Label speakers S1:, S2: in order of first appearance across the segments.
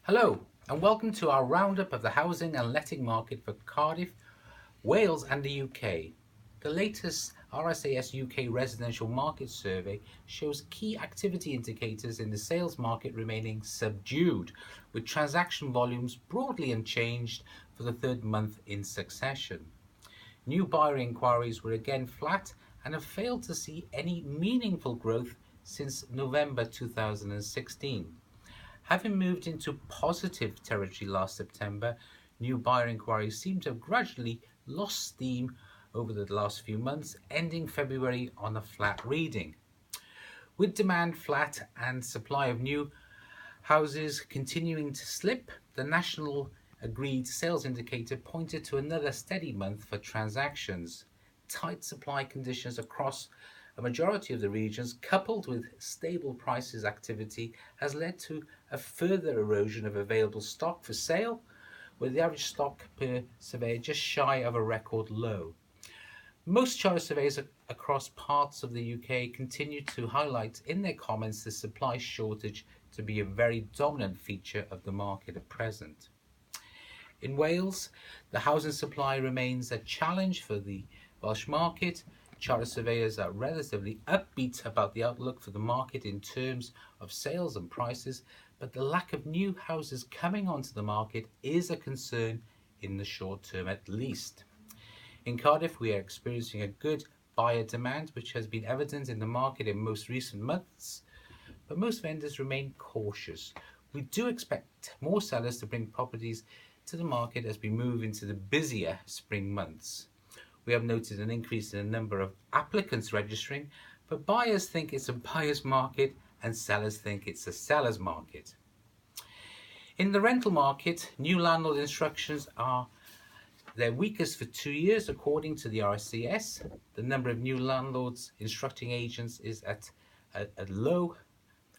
S1: Hello and welcome to our roundup of the housing and letting market for Cardiff, Wales and the UK. The latest RSAS UK residential market survey shows key activity indicators in the sales market remaining subdued, with transaction volumes broadly unchanged for the third month in succession. New buyer inquiries were again flat and have failed to see any meaningful growth since November 2016. Having moved into positive territory last September, new buyer inquiries seem to have gradually lost steam over the last few months, ending February on a flat reading. With demand flat and supply of new houses continuing to slip, the national agreed sales indicator pointed to another steady month for transactions. Tight supply conditions across a majority of the regions, coupled with stable prices activity, has led to a further erosion of available stock for sale, with the average stock per surveyor just shy of a record low. Most charter surveyors across parts of the UK continue to highlight in their comments the supply shortage to be a very dominant feature of the market at present. In Wales, the housing supply remains a challenge for the Welsh market. Charter surveyors are relatively upbeat about the outlook for the market in terms of sales and prices, but the lack of new houses coming onto the market is a concern in the short term at least. In Cardiff, we are experiencing a good buyer demand, which has been evident in the market in most recent months, but most vendors remain cautious. We do expect more sellers to bring properties to the market as we move into the busier spring months. We have noted an increase in the number of applicants registering, but buyers think it's a buyer's market and sellers think it's a seller's market. In the rental market, new landlord instructions are their weakest for 2 years, according to the RSCS. The number of new landlords instructing agents is at a low,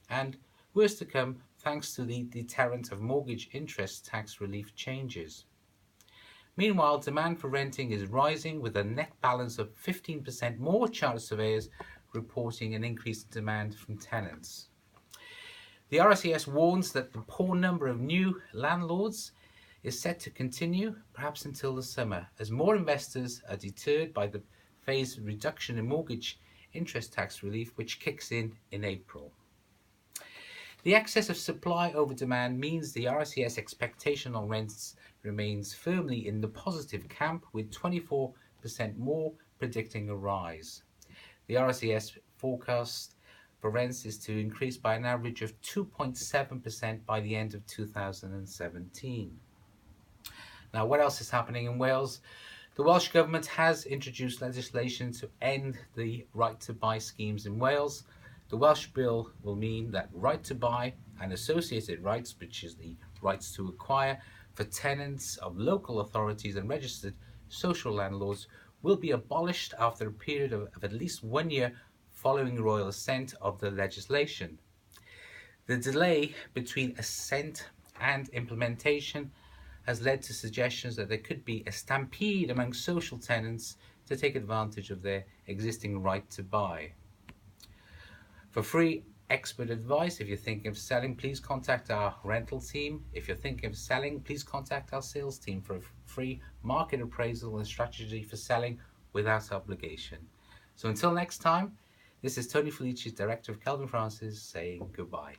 S1: and worse to come thanks to the deterrent of mortgage interest tax relief changes. Meanwhile, demand for renting is rising, with a net balance of 15% more charter surveyors reporting an increased demand from tenants. The RSES warns that the poor number of new landlords is set to continue, perhaps until the summer, as more investors are deterred by the phased reduction in mortgage interest tax relief, which kicks in April. The excess of supply over demand means the RSES expectation on rents remains firmly in the positive camp, with 24% more predicting a rise. The RSES forecast for rents is to increase by an average of 2.7% by the end of 2017. Now, what else is happening in Wales? The Welsh Government has introduced legislation to end the right to buy schemes in Wales. The Welsh bill will mean that right to buy and associated rights, which is the rights to acquire, for tenants of local authorities and registered social landlords will be abolished after a period of at least 1 year following royal assent of the legislation. The delay between assent and implementation has led to suggestions that there could be a stampede among social tenants to take advantage of their existing right to buy. For free expert advice, if you're thinking of selling, please contact our rental team. If you're thinking of selling, please contact our sales team for a free market appraisal and strategy for selling without obligation. So until next time, this is Tony Felici, Director of Kelvin Francis, saying goodbye.